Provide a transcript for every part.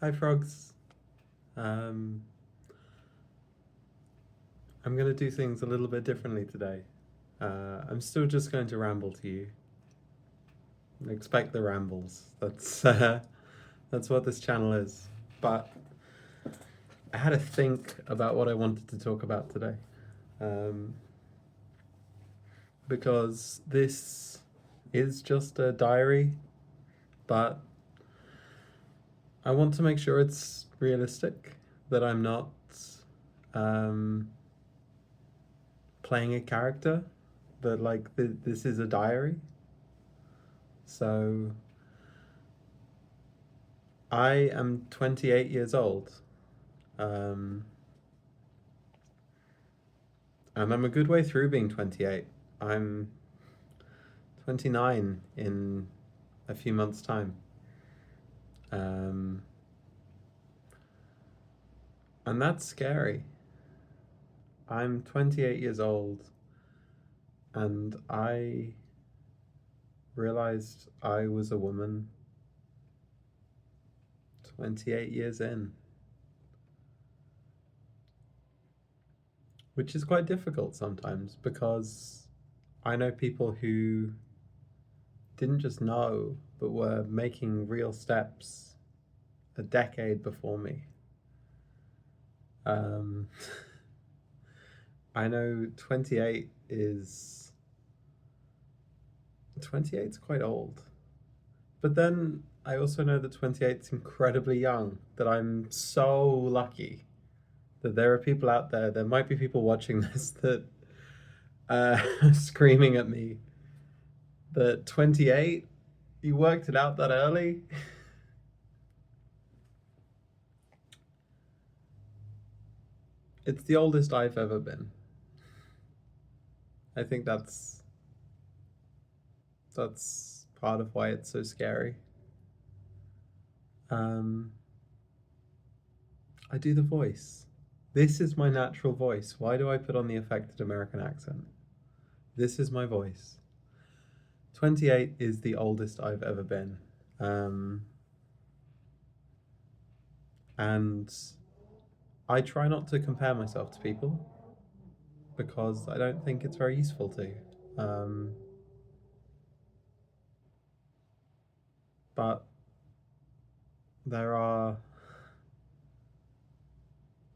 Hi frogs. Um, I'm going to do things a little bit differently today. I'm still just going to ramble to you. Expect the rambles. That's what this channel is. But I had to think about what I wanted to talk about today, um, because this is just a diary, but I want to make sure it's realistic, that I'm not um, playing a character, that this is a diary. So I am 28 years old, um, and I'm a good way through being 28. I'm 29 in a few months' time. Um, and that's scary. I'm 28 years old, and I realized I was a woman 28 years in, which is quite difficult sometimes because I know people who didn't just know, but were making real steps a decade before me. Um, I know 28 is quite old. But then I also know that 28 is incredibly young, that I'm so lucky that there are people out there, there might be people watching this that screaming at me that 28, you worked it out that early? It's the oldest I've ever been. I think that's part of why it's so scary. Um, I do the voice. This is my natural voice. Why do I put on the affected American accent? This is my voice. 28 is the oldest I've ever been. And I try not to compare myself to people because I don't think it's very useful to. Um, but there are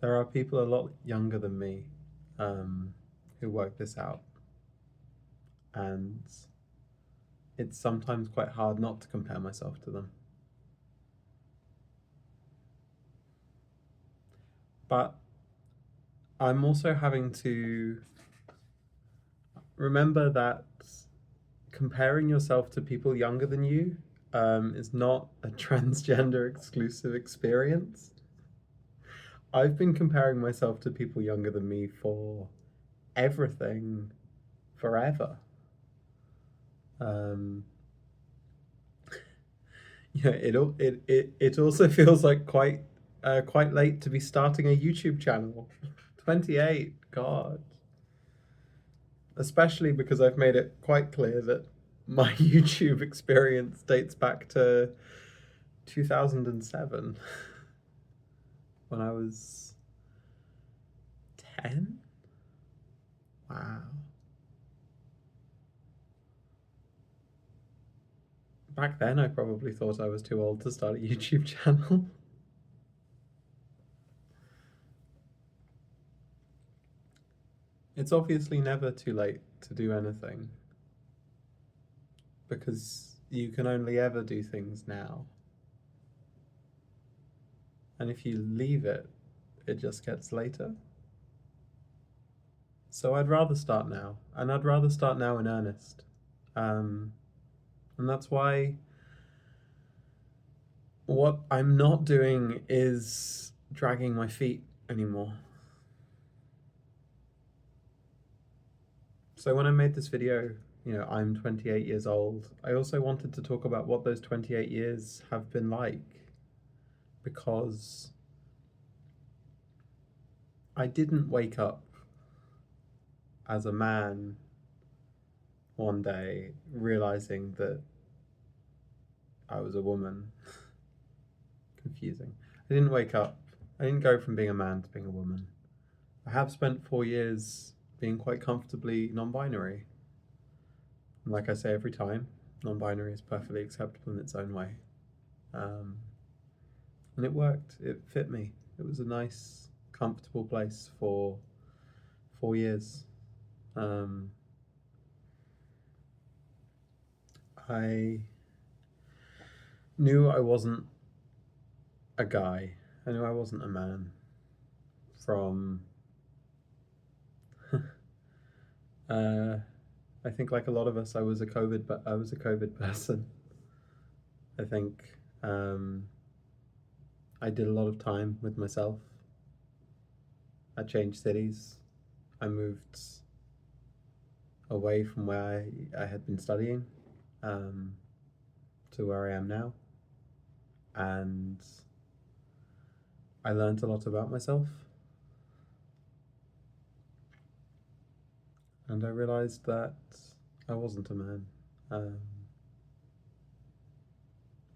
there are people a lot younger than me who work this out, and it's sometimes quite hard not to compare myself to them. But I'm also having to remember that comparing yourself to people younger than you is not a transgender exclusive experience. I've been comparing myself to people younger than me for everything forever. Um, yeah, it also feels like quite late to be starting a YouTube channel. 28, God. Especially because I've made it quite clear that my YouTube experience dates back to 2007 when I was 10. Wow. Back then, I probably thought I was too old to start a YouTube channel. It's obviously never too late to do anything, because you can only ever do things now. And if you leave it, it just gets later. So I'd rather start now, and I'd rather start now in earnest. And that's why what I'm not doing is dragging my feet anymore. So when I made this video, I'm 28 years old, I also wanted to talk about what those 28 years have been like, because I didn't wake up as a man one day realizing that I was a woman. Confusing. I didn't wake up. I didn't go from being a man to being a woman. I have spent 4 years being quite comfortably non-binary. And like I say every time, non-binary is perfectly acceptable in its own way. And it worked. It fit me. It was a nice, comfortable place for 4 years. I knew I wasn't a guy. I knew I wasn't a man from I think like a lot of us, I was a COVID person. I think I did a lot of time with myself. I changed cities. I moved away from where I had been studying to where I am now. And I learned a lot about myself. And I realized that I wasn't a man. And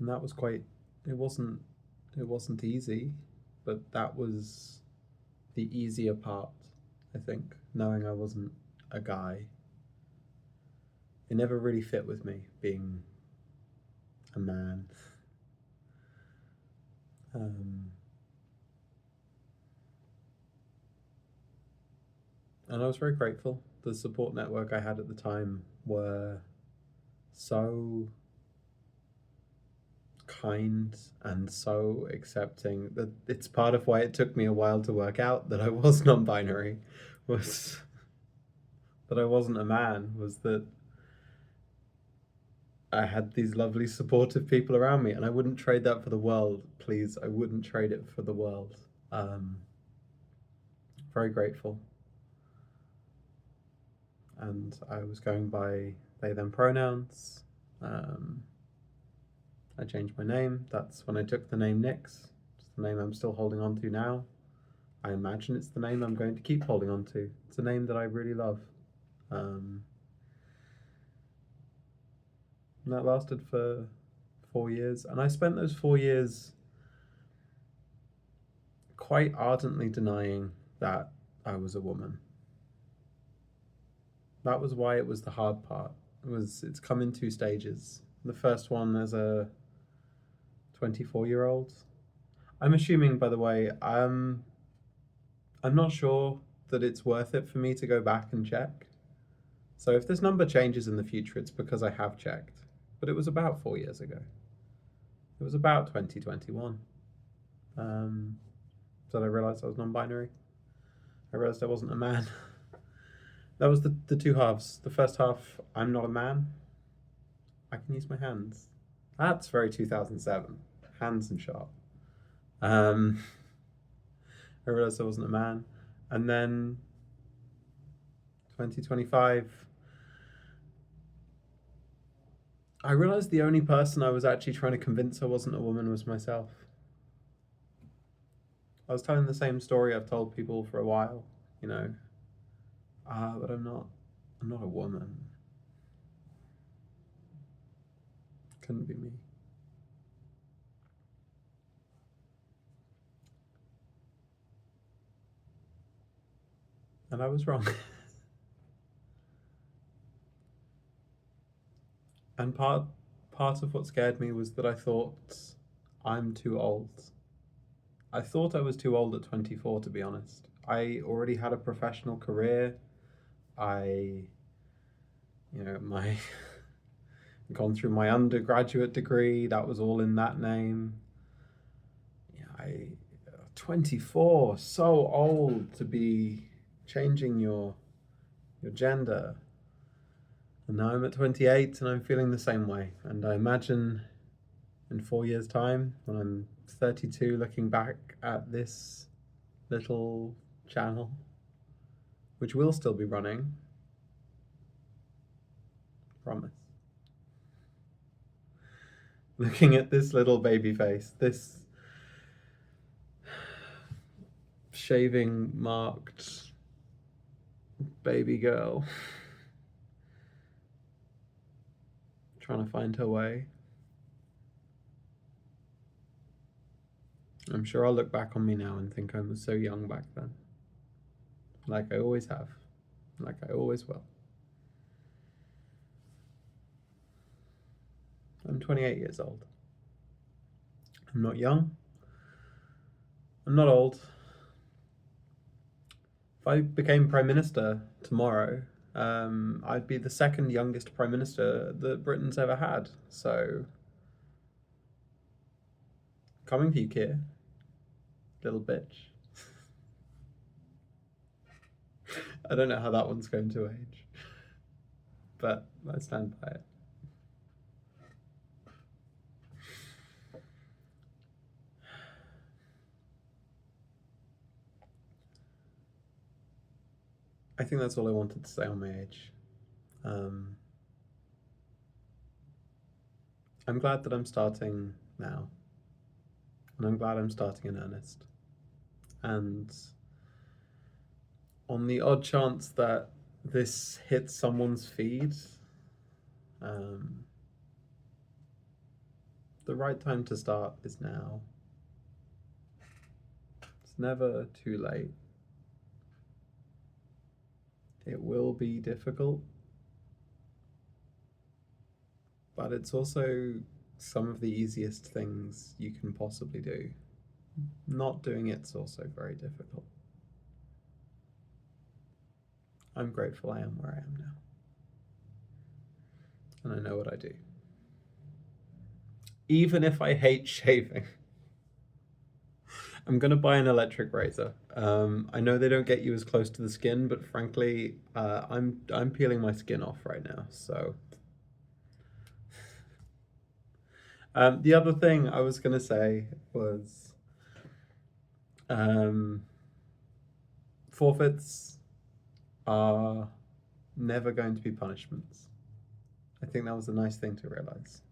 that was it wasn't easy, but that was the easier part, I think, knowing I wasn't a guy. It never really fit with me, being a man. And I was very grateful. The support network I had at the time were so kind and so accepting that it's part of why it took me a while to work out that I was non-binary, was that I wasn't a man, was that I had these lovely supportive people around me, and I wouldn't trade that for the world. Please, I wouldn't trade it for the world. Very grateful. And I was going by they, them pronouns. I changed my name. That's when I took the name Nix. It's the name I'm still holding on to now. I imagine it's the name I'm going to keep holding on to. It's a name that I really love. And that lasted for 4 years. And I spent those 4 years quite ardently denying that I was a woman. That was why it was the hard part. It's come in 2 stages. The first one as a 24-year-old. I'm assuming, by the way, I'm not sure that it's worth it for me to go back and check. So if this number changes in the future, it's because I have checked. But it was about 4 years ago. It was about 2021 that I realized I was non-binary. I realized I wasn't a man. That was the 2 halves. The first half, I'm not a man. I can use my hands. That's very 2007. Hands and sharp. I realized I wasn't a man. And then 2025, I realized the only person I was actually trying to convince I wasn't a woman was myself. I was telling the same story I've told people for a while, but I'm not a woman. Couldn't be me. And I was wrong. And part of what scared me was that I thought I'm too old. I thought I was too old at 24, to be honest. I already had a professional career. My gone through my undergraduate degree. That was all in that name. 24, so old to be changing your gender. And now I'm at 28 and I'm feeling the same way. And I imagine in 4 years' time, when I'm 32, looking back at this little channel, which will still be running, promise. Looking at this little baby face, this shaving marked baby girl, trying to find her way. I'm sure I'll look back on me now and think I was so young back then. Like I always have. Like I always will. I'm 28 years old. I'm not young. I'm not old. If I became Prime Minister tomorrow, I'd be the second youngest Prime Minister that Britain's ever had. So, coming for you, Keir. Little bitch. I don't know how that one's going to age, but I stand by it. I think that's all I wanted to say on my age. I'm glad that I'm starting now, and I'm glad I'm starting in earnest. And on the odd chance that this hits someone's feed, the right time to start is now. It's never too late. It will be difficult, but it's also some of the easiest things you can possibly do. Not doing it's also very difficult. I'm grateful I am where I am now. And I know what I do. Even if I hate shaving. I'm gonna buy an electric razor. I know they don't get you as close to the skin, but frankly, I'm peeling my skin off right now, so. The other thing I was gonna say was forfeits are never going to be punishments. I think that was a nice thing to realize.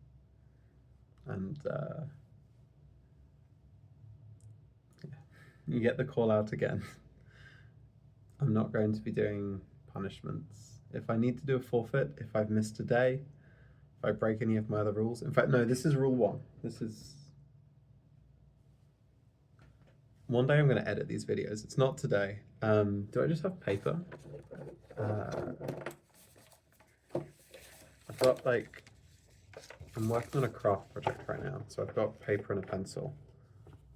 And yeah, you get the call out again. I'm not going to be doing punishments. If I need to do a forfeit, if I've missed a day, if I break any of my other rules. In fact, no, this is rule 1. This is... One day I'm going to edit these videos. It's not today. Do I just have paper? I've got like... I'm working on a craft project right now, so I've got paper and a pencil.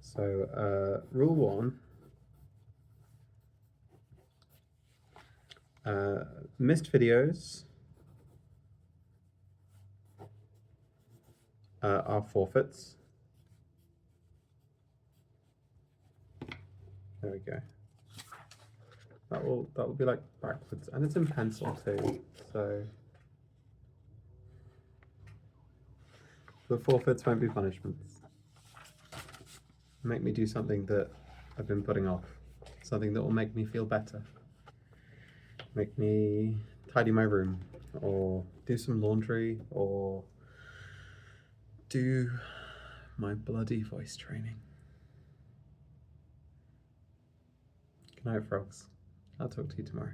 So, rule 1. Missed videos are forfeits. There we go. That will be like backwards, and it's in pencil too. So the forfeits won't be punishments. Make me do something that I've been putting off, something that will make me feel better. Make me tidy my room, or do some laundry, or do my bloody voice training. Good night, frogs. I'll talk to you tomorrow.